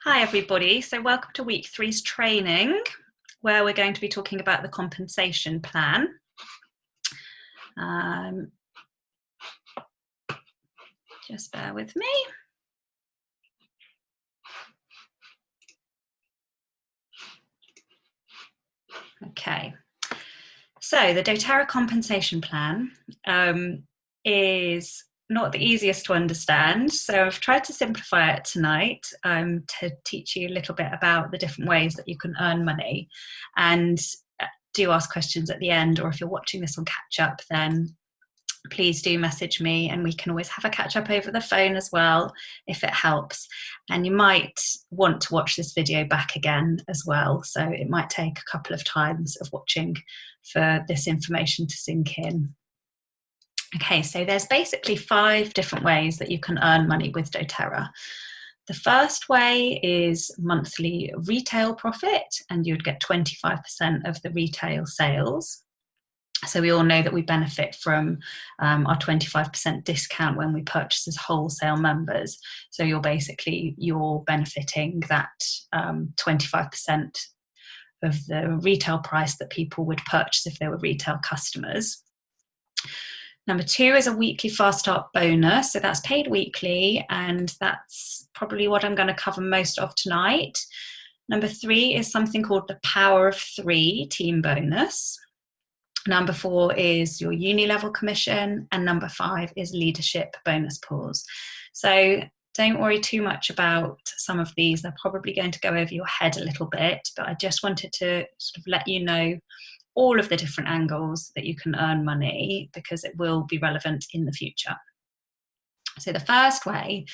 Hi everybody, so welcome to week 3's training where we're going to be talking about the compensation plan. Just bear with me. Okay, so the doTERRA compensation plan is not the easiest to understand, so I've tried to simplify it tonight to teach you a little bit about the different ways that you can earn money. And do ask questions at the end, or if you're watching this on catch up, then please do message me and we can always have a catch up over the phone as well if it helps. And you might want to watch this video back again as well, so it might take a couple of times of watching for this information to sink in. Okay, so there's basically 5 different ways that you can earn money with doTERRA. The first way is monthly retail profit, and you'd get 25% of the retail sales. So we all know that we benefit from our 25% discount when we purchase as wholesale members. So you're benefiting that 25% of the retail price that people would purchase if they were retail customers. Number 2 is a weekly fast start bonus. So that's paid weekly, and that's probably what I'm going to cover most of tonight. Number 3 is something called the Power of 3 team bonus. Number 4 is your uni level commission, and number 5 is leadership bonus pools. So don't worry too much about some of these. They're probably going to go over your head a little bit, but I just wanted to sort of let you know all of the different angles that you can earn money, because it will be relevant in the future. So the first way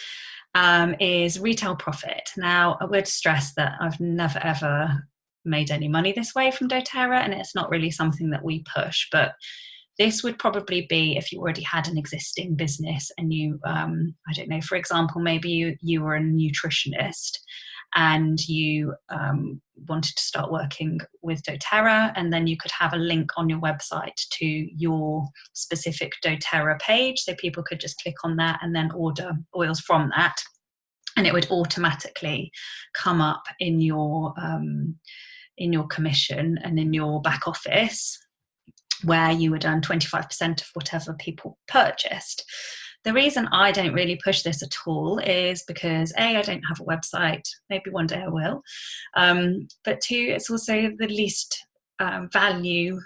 is retail profit. Now, I would stress that I've never ever made any money this way from doTERRA, and it's not really something that we push, but this would probably be if you already had an existing business and you, I don't know, for example, maybe you were a nutritionist and you wanted to start working with doTERRA, and then you could have a link on your website to your specific doTERRA page, so people could just click on that and then order oils from that, and it would automatically come up in your commission and in your back office, where you would earn 25% of whatever people purchased. The reason I don't really push this at all is because A, I don't have a website, maybe one day I will, but 2, it's also the least value,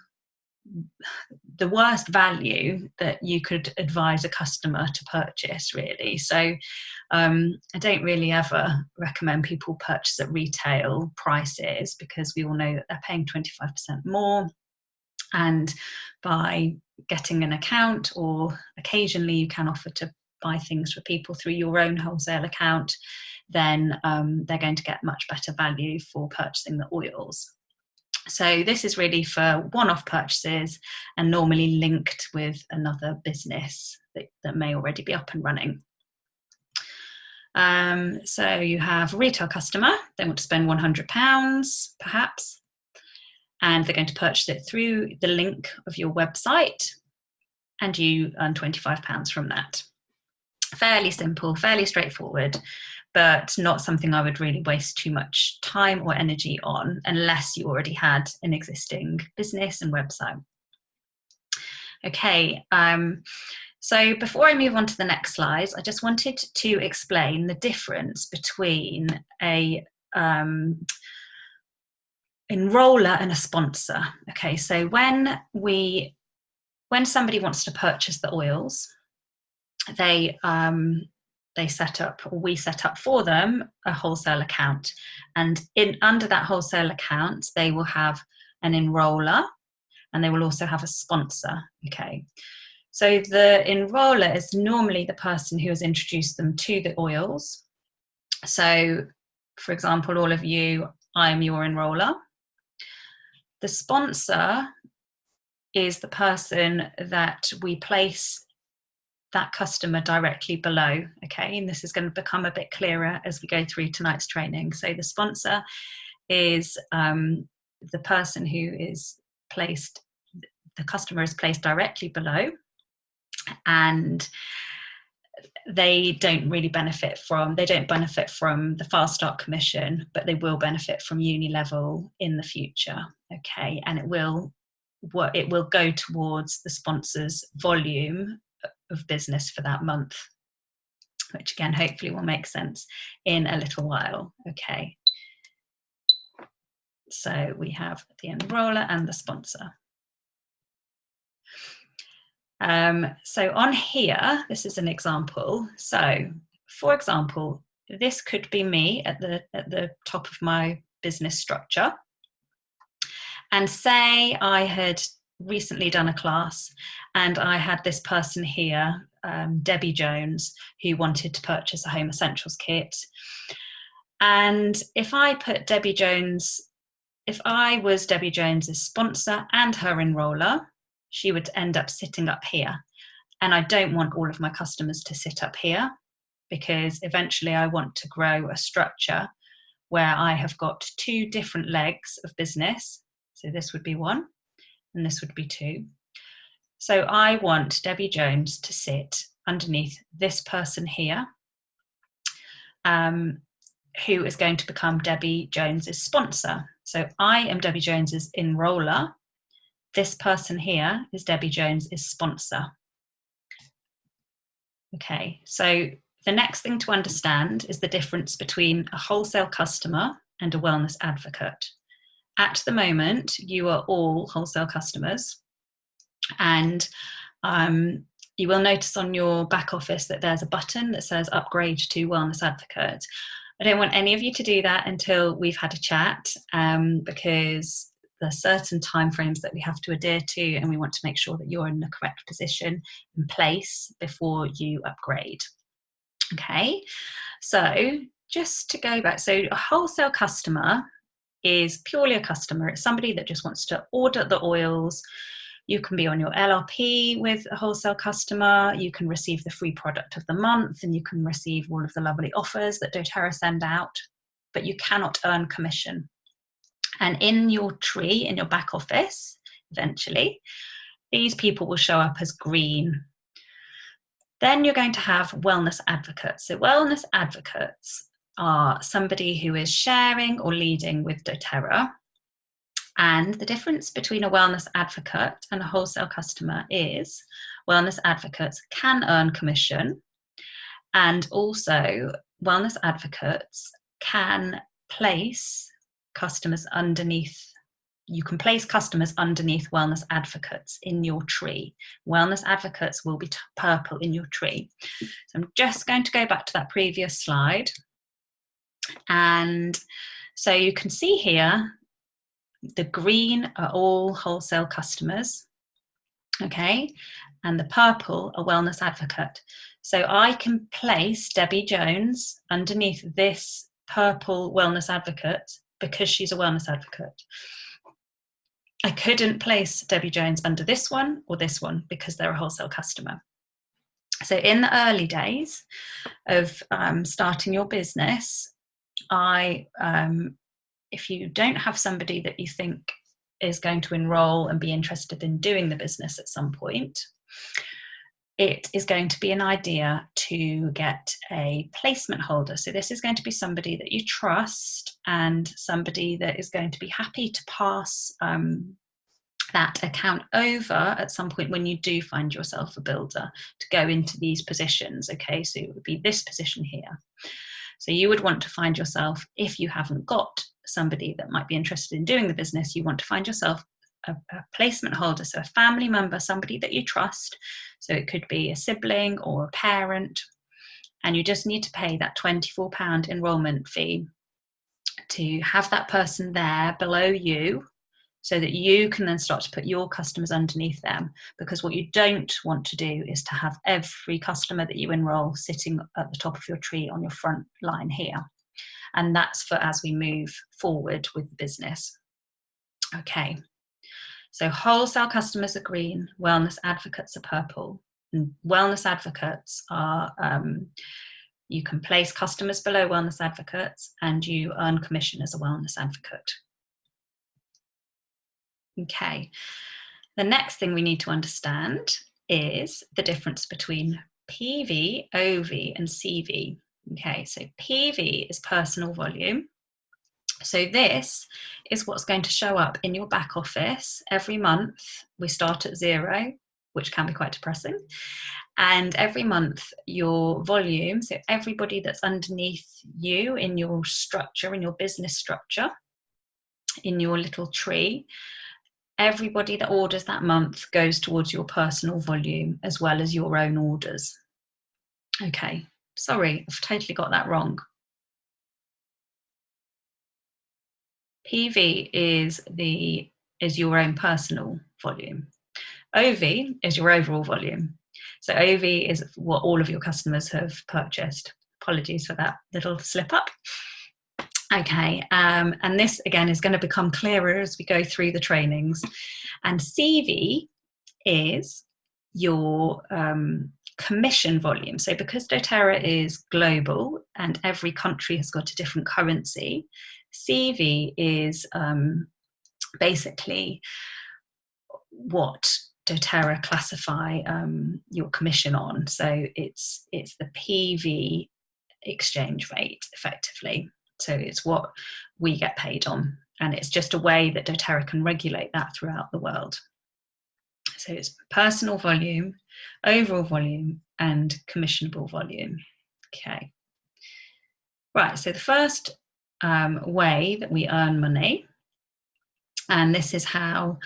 the worst value that you could advise a customer to purchase, really. So I don't really ever recommend people purchase at retail prices, because we all know that they're paying 25% more. And by getting an account, or occasionally you can offer to buy things for people through your own wholesale account, then they're going to get much better value for purchasing the oils. So this is really for one-off purchases and normally linked with another business that may already be up and running. So you have a retail customer, they want to spend £100 perhaps, and they're going to purchase it through the link of your website, and you earn £25 from that. Fairly simple, fairly straightforward, but not something I would really waste too much time or energy on unless you already had an existing business and website. Okay, so before I move on to the next slides, I just wanted to explain the difference between a enroller and a sponsor. Okay, so when somebody wants to purchase the oils, they set up, or we set up for them, a wholesale account, and under that wholesale account they will have an enroller, and they will also have a sponsor. Okay, so the enroller is normally the person who has introduced them to the oils. So for example, all of you, I am your enroller. The sponsor is the person that we place that customer directly below. Okay, and this is going to become a bit clearer as we go through tonight's training. So the sponsor is the person who is placed, the customer is placed directly below, and they don't benefit from the Fast Start Commission, but they will benefit from uni level in the future. Okay, and it will go towards the sponsor's volume of business for that month, which again hopefully will make sense in a little while. Okay, so we have the enroller and the sponsor. So on here, this is an example. So for example, this could be me at the top of my business structure. And say I had recently done a class and I had this person here, Debbie Jones, who wanted to purchase a home essentials kit. And if I was Debbie Jones's sponsor and her enroller, she would end up sitting up here. And I don't want all of my customers to sit up here, because eventually I want to grow a structure where I have got 2 different legs of business. So this would be 1 and this would be 2. So I want Debbie Jones to sit underneath this person here, who is going to become Debbie Jones's sponsor. So I am Debbie Jones's enroller. This person here is Debbie Jones's sponsor. Okay, so the next thing to understand is the difference between a wholesale customer and a wellness advocate. At the moment, you are all wholesale customers, and you will notice on your back office that there's a button that says upgrade to wellness advocate. I don't want any of you to do that until we've had a chat, because there's certain timeframes that we have to adhere to, and we want to make sure that you're in the correct position and place before you upgrade. Okay, so just to go back, so a wholesale customer is purely a customer. It's somebody that just wants to order the oils. You can be on your LRP with a wholesale customer. You can receive the free product of the month, and you can receive all of the lovely offers that doTERRA send out, but you cannot earn commission. And in your tree, in your back office, eventually, these people will show up as green. Then you're going to have wellness advocates. So wellness advocates are somebody who is sharing or leading with doTERRA. And the difference between a wellness advocate and a wholesale customer is wellness advocates can earn commission, and also wellness advocates can place customers underneath. You can place customers underneath wellness advocates in your tree. Wellness advocates will be purple in your tree. So I'm just going to go back to that previous slide. And so you can see here, the green are all wholesale customers, okay? And the purple are wellness advocate. So I can place Debbie Jones underneath this purple wellness advocate because she's a wellness advocate. I couldn't place Debbie Jones under this one or this one because they're a wholesale customer. So in the early days of starting your business, if you don't have somebody that you think is going to enroll and be interested in doing the business at some point, it is going to be an idea to get a placement holder. So this is going to be somebody that you trust and somebody that is going to be happy to pass that account over at some point when you do find yourself a builder to go into these positions. Okay, so it would be this position here. So you would want to find yourself, if you haven't got somebody that might be interested in doing the business, you want to find yourself a placement holder, so a family member, somebody that you trust. So it could be a sibling or a parent, and you just need to pay that £24 enrolment fee to have that person there below you, so that you can then start to put your customers underneath them. Because what you don't want to do is to have every customer that you enroll sitting at the top of your tree on your front line here. And that's for as we move forward with the business. Okay, so wholesale customers are green, wellness advocates are purple. And wellness advocates are, you can place customers below wellness advocates and you earn commission as a wellness advocate. Okay, the next thing we need to understand is the difference between PV, OV, and CV. Okay, so PV is personal volume. So this is what's going to show up in your back office every month. We start at 0, which can be quite depressing. And every month your volume, so everybody that's underneath you in your structure, in your business structure, in your little tree, everybody that orders that month goes towards your personal volume as well as your own orders. Okay, sorry, I've totally got that wrong. PV is your own personal volume. OV is your overall volume. So OV is what all of your customers have purchased. Apologies for that little slip up. Okay, and this again is going to become clearer as we go through the trainings. And CV is your commission volume. So because doTERRA is global and every country has got a different currency, CV is basically what doTERRA classify your commission on. So it's the PV exchange rate effectively. So it's what we get paid on, and it's just a way that doTERRA can regulate that throughout the world. So it's personal volume, overall volume, and commissionable volume. Okay. Right, so the first way that we earn money, and this is how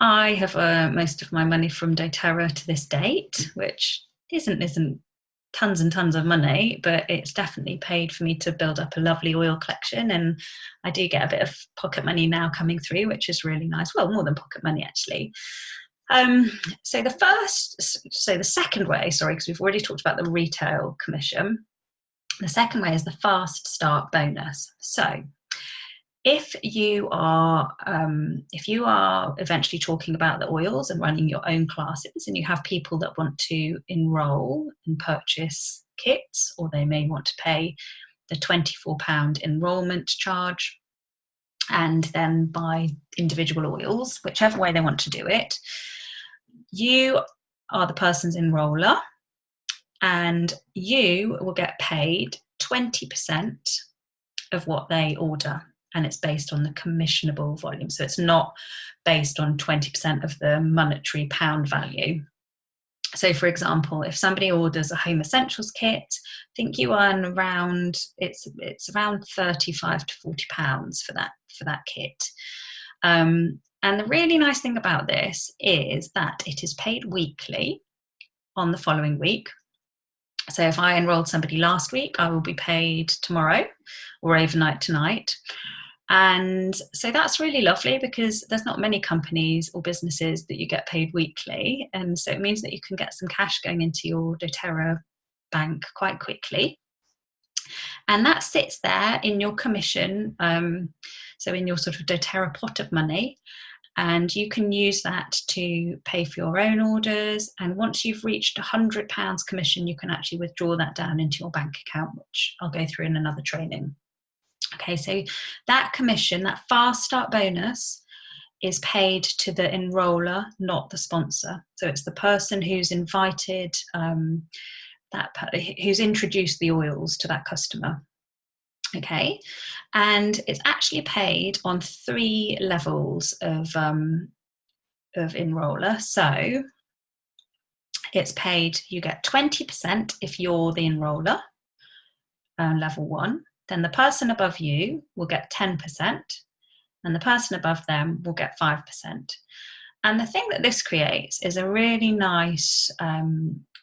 I have earned most of my money from doTERRA to this date, which isn't tons and tons of money, but it's definitely paid for me to build up a lovely oil collection, and I do get a bit of pocket money now coming through, which is really nice. Well, more than pocket money actually. So the second way, sorry, because we've already talked about the retail commission. The second way is the fast start bonus. So if you are eventually talking about the oils and running your own classes, and you have people that want to enroll and purchase kits, or they may want to pay the £24 enrolment charge and then buy individual oils, whichever way they want to do it, you are the person's enroller, and you will get paid 20% of what they order, and it's based on the commissionable volume. So it's not based on 20% of the monetary pound value. So for example, if somebody orders a home essentials kit, I think you earn around, it's around 35 to 40 pounds for that kit. And the really nice thing about this is that it is paid weekly on the following week. So if I enrolled somebody last week, I will be paid tomorrow or overnight tonight. And so that's really lovely, because there's not many companies or businesses that you get paid weekly. And so it means that you can get some cash going into your doTERRA bank quite quickly. And that sits there in your commission, so in your sort of doTERRA pot of money. And you can use that to pay for your own orders. And once you've reached £100 commission, you can actually withdraw that down into your bank account, which I'll go through in another training. Okay, so that commission, that fast start bonus, is paid to the enroller, not the sponsor. So it's the person who's invited, who's introduced the oils to that customer. Okay, and it's actually paid on 3 levels of enroller. So it's paid, you get 20% if you're the enroller, level 1. Then the person above you will get 10%, and the person above them will get 5%. And the thing that this creates is a really nice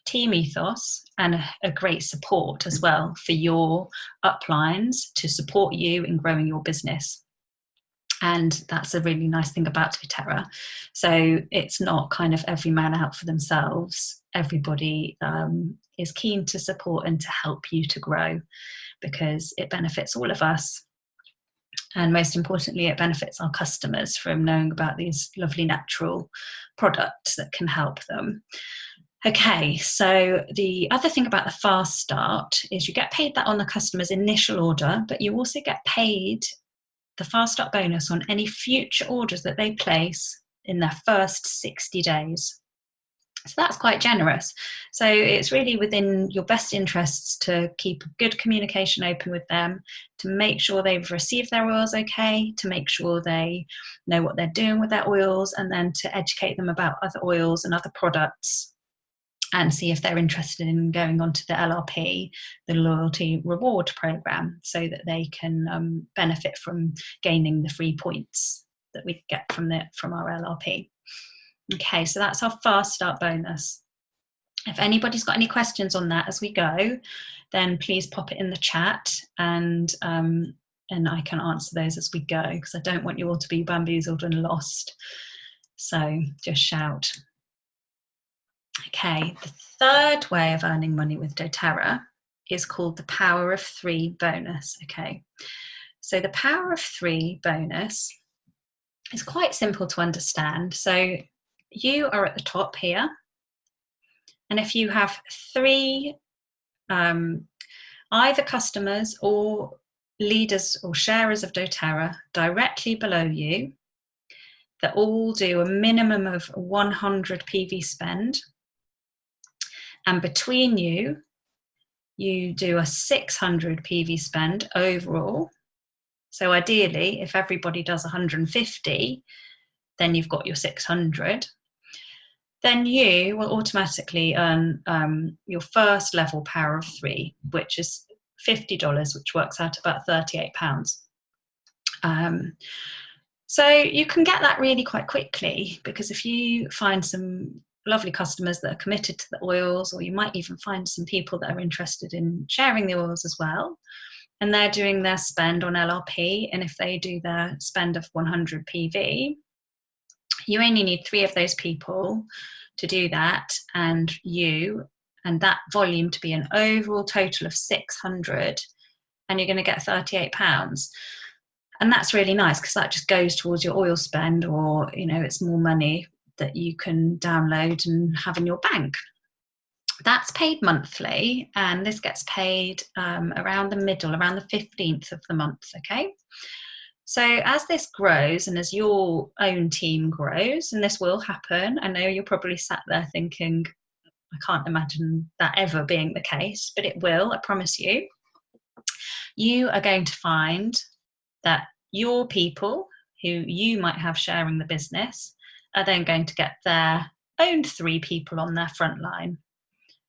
team ethos and a great support as well for your uplines to support you in growing your business. And that's a really nice thing about doTERRA. So it's not kind of every man out for themselves. Everybody is keen to support and to help you to grow, because it benefits all of us. And most importantly, it benefits our customers from knowing about these lovely natural products that can help them. Okay, so the other thing about the fast start is you get paid that on the customer's initial order, but you also get paid the fast start bonus on any future orders that they place in their first 60 days. So that's quite generous. So it's really within your best interests to keep good communication open with them, to make sure they've received their oils okay, to make sure they know what they're doing with their oils, and then to educate them about other oils and other products, and see if they're interested in going on to the LRP, the Loyalty Reward Program, so that they can benefit from gaining the free points that we get from our LRP. Okay, so that's our fast start bonus. If anybody's got any questions on that as we go, then please pop it in the chat, and I can answer those as we go, because I don't want you all to be bamboozled and lost. So just shout. Okay, the third way of earning money with doTERRA is called the Power of 3 bonus. Okay, so the Power of 3 bonus is quite simple to understand. So you are at the top here, and if you have 3 either customers or leaders or sharers of doTERRA directly below you that all do a minimum of 100 PV spend, and between you do a 600 PV spend overall. So ideally, if everybody does 150, then you've got your 600. Then you will automatically earn your first level Power of 3, which is $50, which works out about £38. So you can get that really quite quickly, because if you find some lovely customers that are committed to the oils, or you might even find some people that are interested in sharing the oils as well, and they're doing their spend on LRP, and if they do their spend of 100 PV, you only need 3 of those people to do that, and that volume to be an overall total of 600, and you're going to get £38. And that's really nice, because that just goes towards your oil spend, or it's more money that you can download and have in your bank. That's paid monthly, and this gets paid around the 15th of the month. Okay, so as this grows, and as your own team grows, and this will happen, I know you're probably sat there thinking, I can't imagine that ever being the case, but it will, I promise you. You are going to find that your people who you might have sharing the business are then going to get their own 3 people on their front line,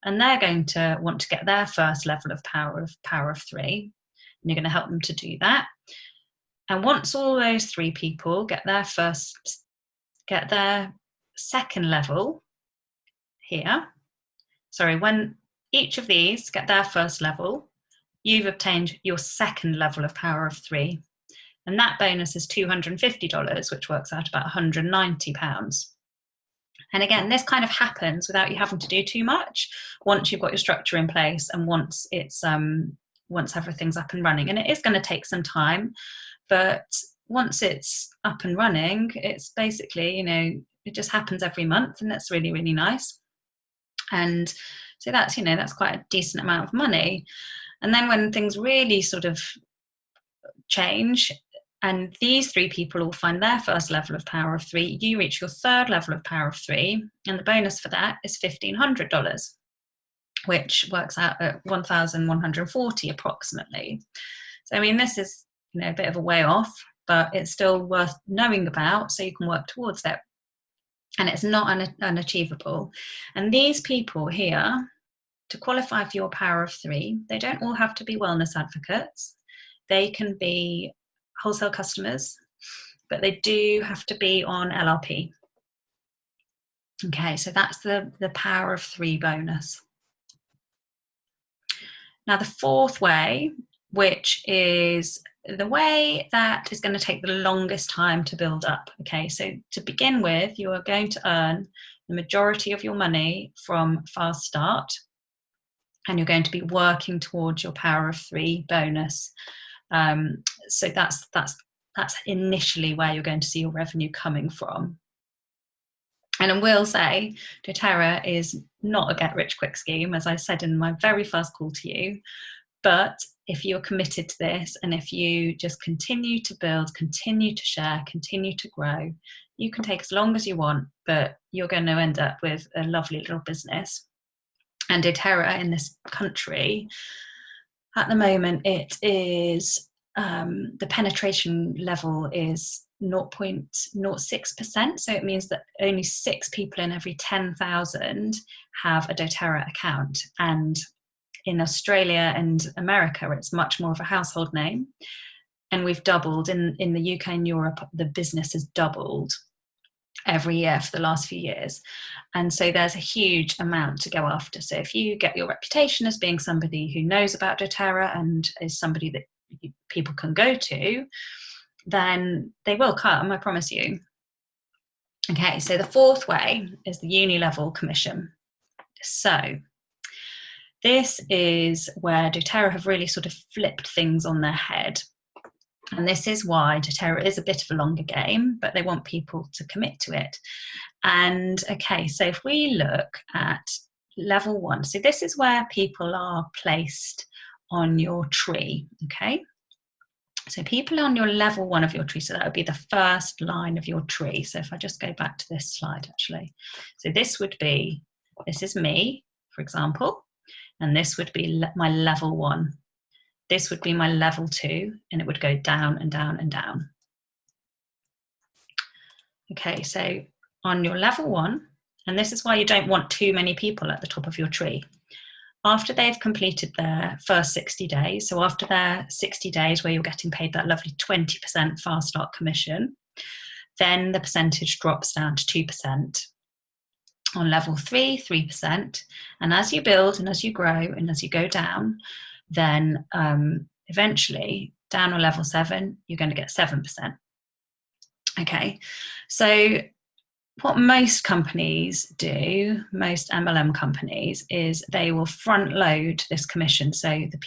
and they're going to want to get their first level of power of 3, and you're going to help them to do that. And once all those 3 people get their second level here, when each of these get their first level, you've obtained your second level of Power of 3. And that bonus is $250, which works out about £190. And again, this kind of happens without you having to do too much, once you've got your structure in place, and once everything's up and running. And it is going to take some time, but once it's up and running, it's basically, it just happens every month, and that's really, really nice. And so that's quite a decent amount of money. And then when things really sort of change, and these 3 people will find their first level of Power of 3, you reach your third level of Power of 3, and the bonus for that is $1,500, which works out at $1,140 approximately. So this is a bit of a way off, but it's still worth knowing about, so you can work towards it. And it's not unachievable. And these people here, to qualify for your Power of 3, they don't all have to be wellness advocates. They can be wholesale customers, but they do have to be on LRP. Okay, so that's the Power of 3 bonus. Now, the fourth way, which is the way that is going to take the longest time to build up. Okay, so to begin with, you are going to earn the majority of your money from Fast Start, and you're going to be working towards your Power of 3 bonus. So that's initially where you're going to see your revenue coming from. And I will say, doTERRA is not a get-rich-quick scheme, as I said in my very first call to you, but if you're committed to this, and if you just continue to build, continue to share, continue to grow, you can take as long as you want, but you're going to end up with a lovely little business. And doTERRA in this country, at the moment, it is the penetration level is 0.06%. So it means that only 6 people in every 10,000 have a doTERRA account. And in Australia and America, it's much more of a household name. And we've doubled in the UK and Europe, the business has doubled every year for the last few years. And so there's a huge amount to go after. So if you get your reputation as being somebody who knows about doTERRA and is somebody that people can go to, then they will come, I promise you. Okay, so the fourth way is the uni level commission. So this is where doTERRA have really sort of flipped things on their head. And this is why doTERRA is a bit of a longer game, but they want people to commit to it. And okay, so if we look at level 1, so this is where people are placed on your tree, okay? So people on your level 1 of your tree, so that would be the first line of your tree. So if I just go back to this slide, actually. So this is me, for example, and this would be my level 1. This would be my level 2, and it would go down and down and down. Okay, so on your level 1, and this is why you don't want too many people at the top of your tree. After they've completed their first 60 days, so after their 60 days where you're getting paid that lovely 20% fast start commission, then the percentage drops down to 2%. On level 3, 3%. And as you build and as you grow and as you go down, then eventually down on level 7, you're going to get 7%. Okay, so what most companies do, most MLM companies, is they will front load this commission. So the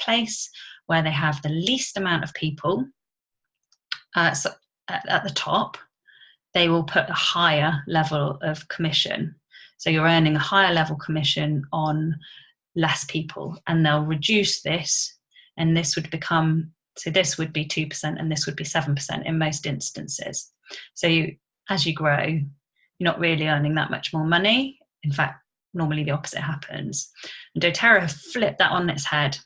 place where they have the least amount of people at the top, they will put a higher level of commission. So you're earning a higher level commission on less people, and they'll reduce this, and this would be 2% and this would be 7% in most instances. So as you grow, you're not really earning that much more money. In fact, normally the opposite happens. And doTERRA have flipped that on its head.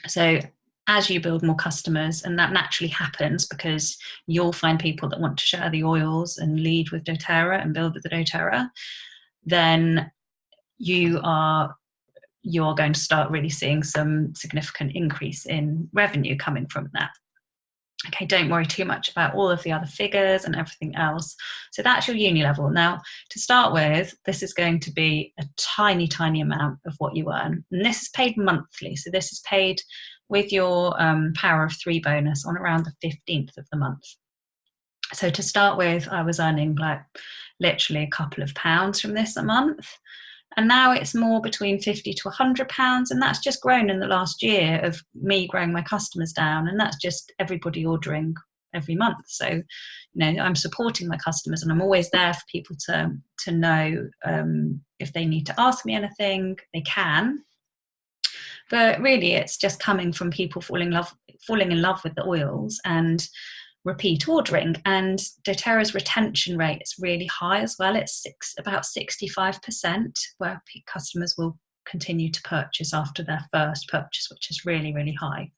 So as you build more customers, and that naturally happens because you'll find people that want to share the oils and lead with doTERRA and build with the doTERRA, then you're going to start really seeing some significant increase in revenue coming from that. Okay, don't worry too much about all of the other figures and everything else. So that's your uni level. Now, to start with, this is going to be a tiny, tiny amount of what you earn. And this is paid monthly. So this is paid with your Power of 3 bonus on around the 15th of the month. So to start with, I was earning like literally a couple of pounds from this a month. And now it's more between £50 to £100, and that's just grown in the last year of me growing my customers down, and that's just everybody ordering every month. So, I'm supporting my customers, and I'm always there for people to know if they need to ask me anything, they can. But really, it's just coming from people falling in love with the oils and repeat ordering. And doTERRA's retention rate is really high as well. It's about 65%, where customers will continue to purchase after their first purchase, which is really, really high.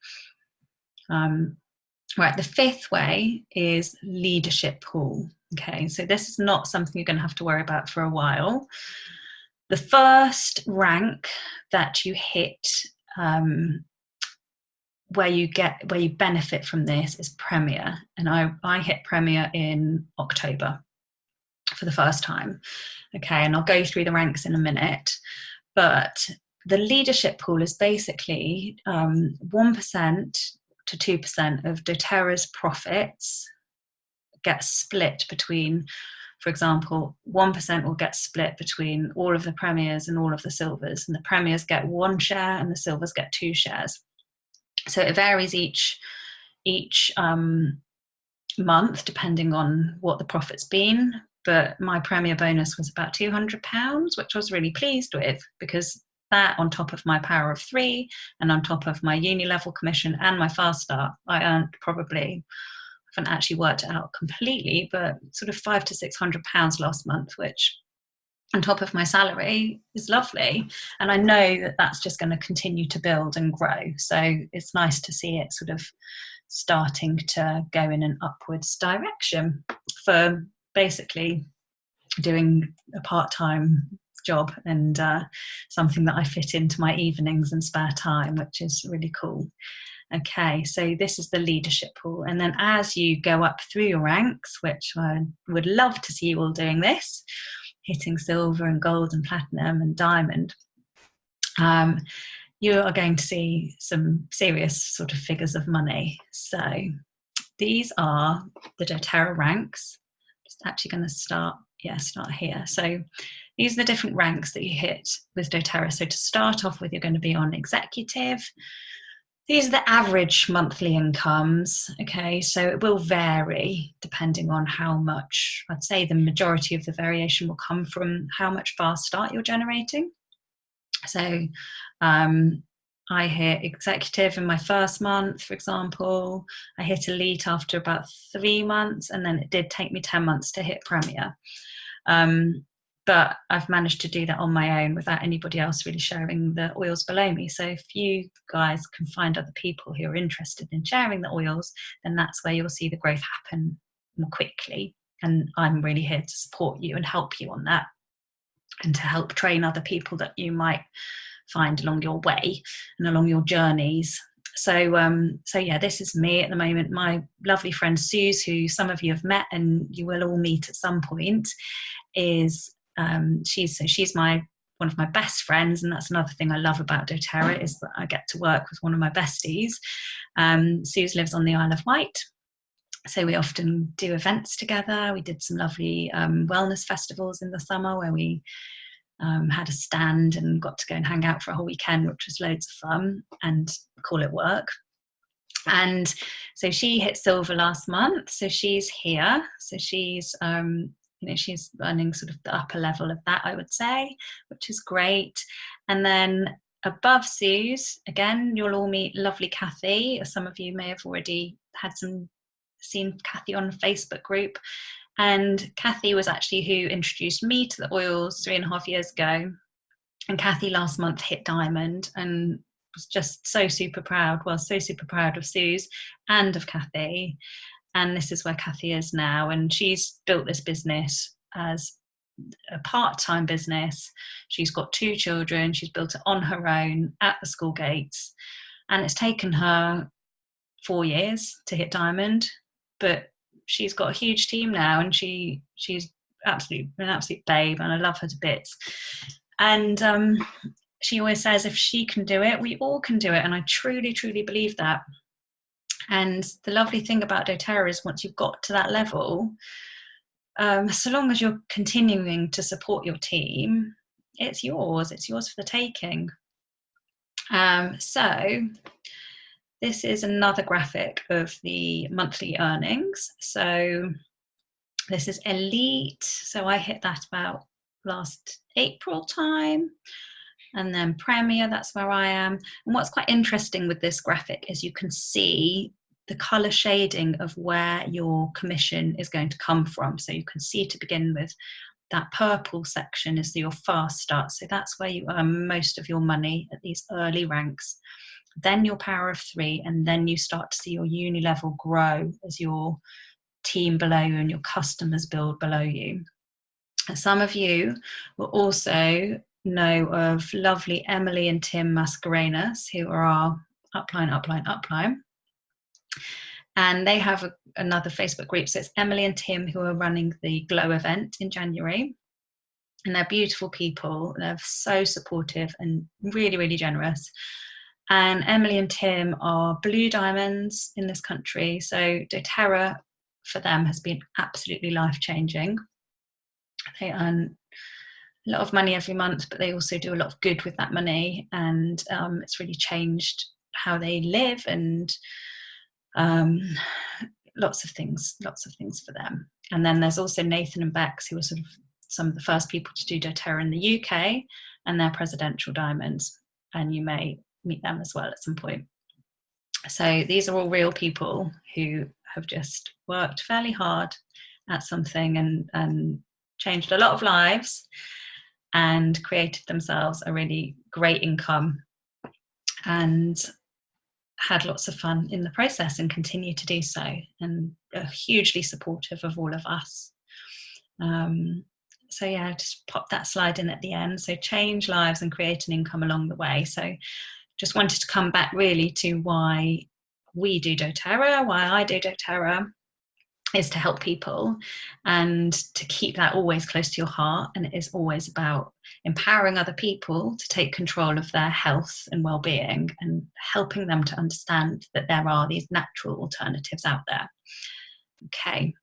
Right, the fifth way is leadership pool. Okay, so this is not something you're going to have to worry about for a while. The first rank that you hit, where you benefit from this, is Premier, and I hit Premier in October for the first time. Okay, and I'll go through the ranks in a minute, but the leadership pool is basically 1% to 2% of doTERRA's profits get split between, for example, 1% will get split between all of the Premiers and all of the Silvers, and the Premiers get 1 share and the Silvers get 2 shares. So it varies each month depending on what the profit's been. But my Premier bonus was about £200, which I was really pleased with, because that on top of my power of 3 and on top of my uni level commission and my fast start, I earned probably, I haven't actually worked it out completely, but sort of £500 to £600 last month, which on top of my salary is lovely. And I know that that's just going to continue to build and grow. So it's nice to see it sort of starting to go in an upwards direction for basically doing a part-time job and something that I fit into my evenings and spare time, which is really cool. Okay, so this is the leadership pool. And then as you go up through your ranks, which I would love to see you all doing this, hitting silver and gold and platinum and diamond, you are going to see some serious sort of figures of money. So these are the doTERRA ranks. Just actually going to start here. So these are the different ranks that you hit with doTERRA. So to start off with, you're going to be on executive. These are the average monthly incomes, okay, so it will vary depending on how much. I'd say the majority of the variation will come from how much fast start you're generating. So I hit executive in my first month, for example. I hit elite after about 3 months, and then it did take me 10 months to hit premier. But I've managed to do that on my own without anybody else really sharing the oils below me. So if you guys can find other people who are interested in sharing the oils, then that's where you'll see the growth happen more quickly. And I'm really here to support you and help you on that, and to help train other people that you might find along your way and along your journeys. So yeah, this is me at the moment. My lovely friend Suze, who some of you have met and you will all meet at some point, is she's one of my best friends, and that's another thing I love about doTERRA, is that I get to work with one of my besties. Suze lives on the Isle of Wight, so we often do events together. We did some lovely wellness festivals in the summer where we had a stand and got to go and hang out for a whole weekend, which was loads of fun, and call it work. And so she hit silver last month, so she's here. So she's she's earning sort of the upper level of that, I would say, which is great. And then above Suze, again, you'll all meet lovely Kathy. Some of you may have already seen Kathy on a Facebook group. And Kathy was actually who introduced me to the oils 3.5 years ago. And Kathy last month hit diamond and was just so super proud of Suze and of Kathy. And this is where Kathy is now. And she's built this business as a part-time business. She's got 2 children. She's built it on her own at the school gates. And it's taken her 4 years to hit diamond. But she's got a huge team now, and she's an absolute babe, and I love her to bits. And she always says, if she can do it, we all can do it. And I truly, truly believe that. And the lovely thing about doTERRA is once you've got to that level, so long as you're continuing to support your team, it's yours for the taking. So this is another graphic of the monthly earnings. So this is elite. So I hit that about last April time. And then premier, that's where I am. And what's quite interesting with this graphic is you can see the colour shading of where your commission is going to come from. So you can see, to begin with, that purple section is your fast start. So that's where you earn most of your money at these early ranks. Then your power of 3, and then you start to see your uni level grow as your team below you and your customers build below you. And some of you will also know of lovely Emily and Tim Mascarenas, who are our upline. And they have another Facebook group. So it's Emily and Tim who are running the Glow event in January. And they're beautiful people. They're so supportive and really, really generous. And Emily and Tim are blue diamonds in this country. So doTERRA for them has been absolutely life-changing. They earn a lot of money every month, but they also do a lot of good with that money. And it's really changed how they live, and lots of things for them. And then there's also Nathan and Bex, who are sort of some of the first people to do doTERRA in the UK, and they're Presidential Diamonds, and you may meet them as well at some point. So these are all real people who have just worked fairly hard at something and changed a lot of lives and created themselves a really great income and had lots of fun in the process and continue to do so, and are hugely supportive of all of us. So yeah, just pop that slide in at the end. So change lives and create an income along the way. So just wanted to come back really to why we do doTERRA, why I do doTERRA, is to help people and to keep that always close to your heart. And it is always about empowering other people to take control of their health and well-being, and helping them to understand that there are these natural alternatives out there. Okay,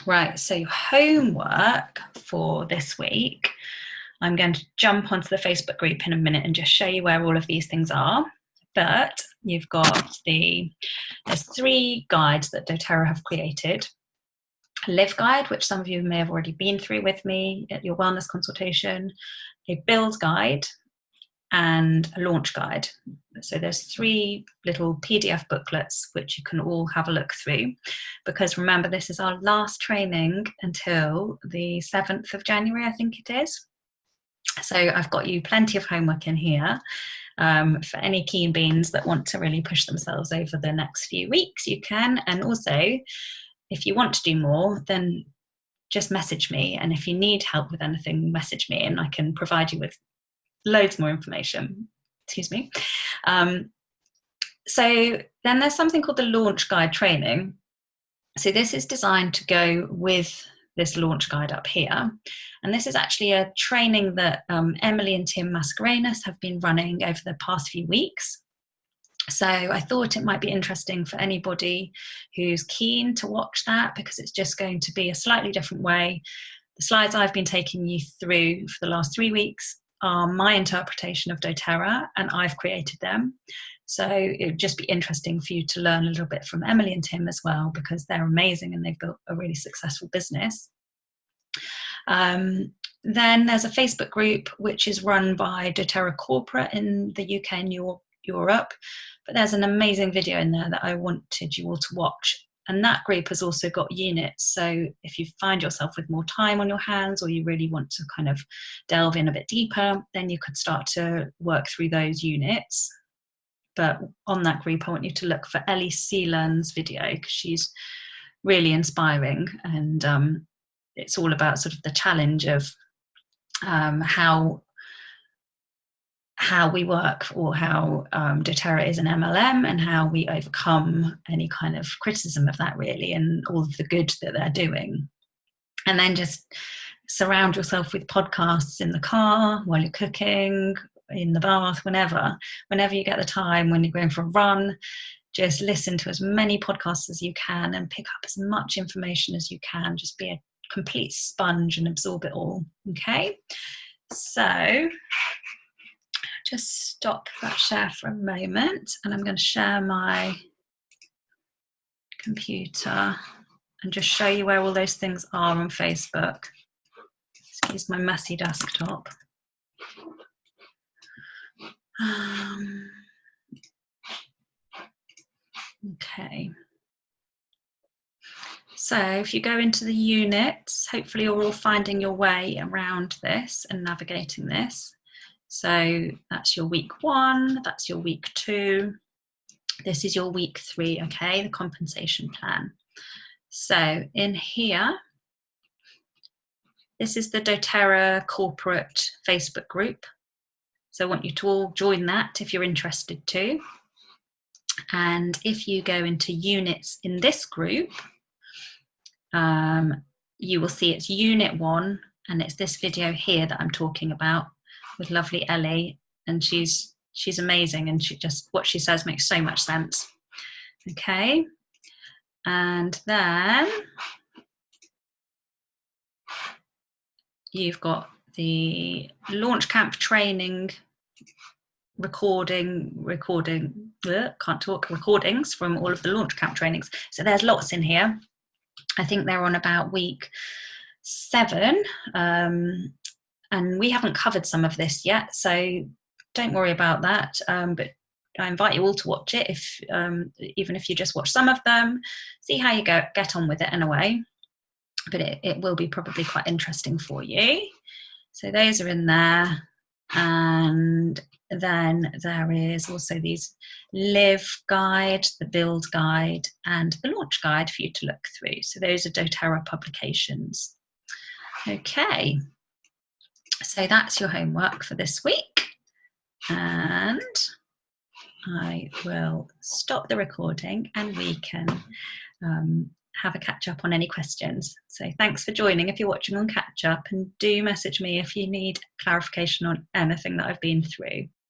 right, so homework for this week, I'm going to jump onto the Facebook group in a minute and just show you where all of these things are. But you've got there's 3 guides that doTERRA have created. A Live guide, which some of you may have already been through with me at your wellness consultation, a Build guide, and a Launch guide. So there's 3 little PDF booklets which you can all have a look through, because remember, this is our last training until the 7th of January, I think it is. So I've got you plenty of homework in here. For any keen beans that want to really push themselves over the next few weeks, you can. And also, if you want to do more, then just message me. And if you need help with anything, message me and I can provide you with loads more information. Excuse me. So then there's something called the Launch Guide training. So this is designed to go with this Launch Guide up here. And this is actually a training that Emily and Tim Mascarenas have been running over the past few weeks. So I thought it might be interesting for anybody who's keen to watch that, because it's just going to be a slightly different way. The slides I've been taking you through for the last 3 weeks are my interpretation of doTERRA, and I've created them. So it would just be interesting for you to learn a little bit from Emily and Tim as well, because they're amazing and they've built a really successful business. Then there's a Facebook group which is run by doTERRA Corporate in the UK and Europe, but there's an amazing video in there that I wanted you all to watch. And that group has also got units. So if you find yourself with more time on your hands, or you really want to kind of delve in a bit deeper, then you could start to work through those units. But on that group, I want you to look for Ellie Seelan's video, because she's really inspiring. And it's all about sort of the challenge of how we work, or how doTERRA is an MLM, and how we overcome any kind of criticism of that, really, and all of the good that they're doing. And then just surround yourself with podcasts in the car, while you're cooking, in the bath, whenever you get the time, when you're going for a run, just listen to as many podcasts as you can and pick up as much information as you can. Just be a complete sponge and absorb it all. Okay, so just stop that share for a moment, and I'm going to share my computer and just show you where all those things are on Facebook. Excuse my messy desktop. Okay. So if you go into the units, hopefully you're all finding your way around this and navigating this. So that's your week 1, that's your week 2, this is your week 3, okay, the compensation plan. So in here, this is the doTERRA corporate Facebook group. So I want you to all join that if you're interested to. And if you go into units in this group, you will see it's unit 1, and it's this video here that I'm talking about with lovely Ellie, and she's amazing, and what she says makes so much sense. Okay, and then you've got the Launch Camp training recordings from all of the Launch Camp trainings. So there's lots in here. I think they're on about week 7, and we haven't covered some of this yet, so don't worry about that, but I invite you all to watch it, if even if you just watch some of them, see how you get on with it in a way, but it will be probably quite interesting for you. So those are in there, and then there is also these Live guide, the Build guide, and the Launch guide for you to look through. So those are doTERRA publications. Okay, so that's your homework for this week, and I will stop the recording and we can have a catch up on any questions. So thanks for joining if you're watching on catch up, and do message me if you need clarification on anything that I've been through.